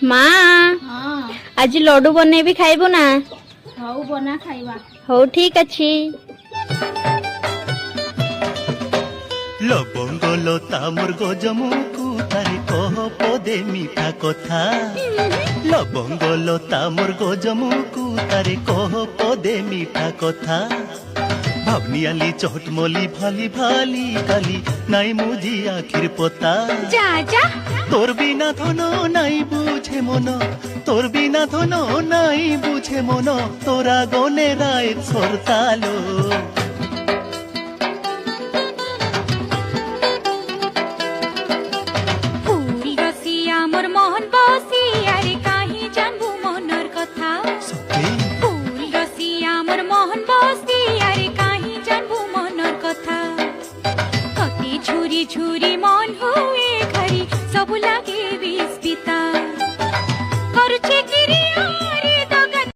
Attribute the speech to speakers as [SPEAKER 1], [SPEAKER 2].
[SPEAKER 1] माँ
[SPEAKER 2] हाँ
[SPEAKER 1] आज लड्डू बनेबी खाइबू ना?
[SPEAKER 2] हऊ बना खाइबा।
[SPEAKER 1] हो ठीक अच्छी।
[SPEAKER 3] लबंग लता मोर गजमुकु तारे कह पदे मिठा कथा। लबंग लता मोर गजमुकु तारे कह पदे मिठा कथा। भावनी आली चटमली भाली भाली काली नाई मुझी आखिर पता।
[SPEAKER 2] जा जा
[SPEAKER 3] তোর বিনা ধন নাই বুঝে মন, তোর বিনা ধন নাই বুঝে মন, তোরা গনে রায় সরতালো।
[SPEAKER 2] ফুল রসিয়া মোর মোহন বসিয়া রে কাহি জানবু মনর কথা। ফুল রসিয়া মোর মোহন বসিয়া রে কাহি জানবু মনর কথা। কতে ঝুরি ঝুরি মন হুয়ে ঘরি সবু লাগে বিস্পিতা। করছে গিরিয়া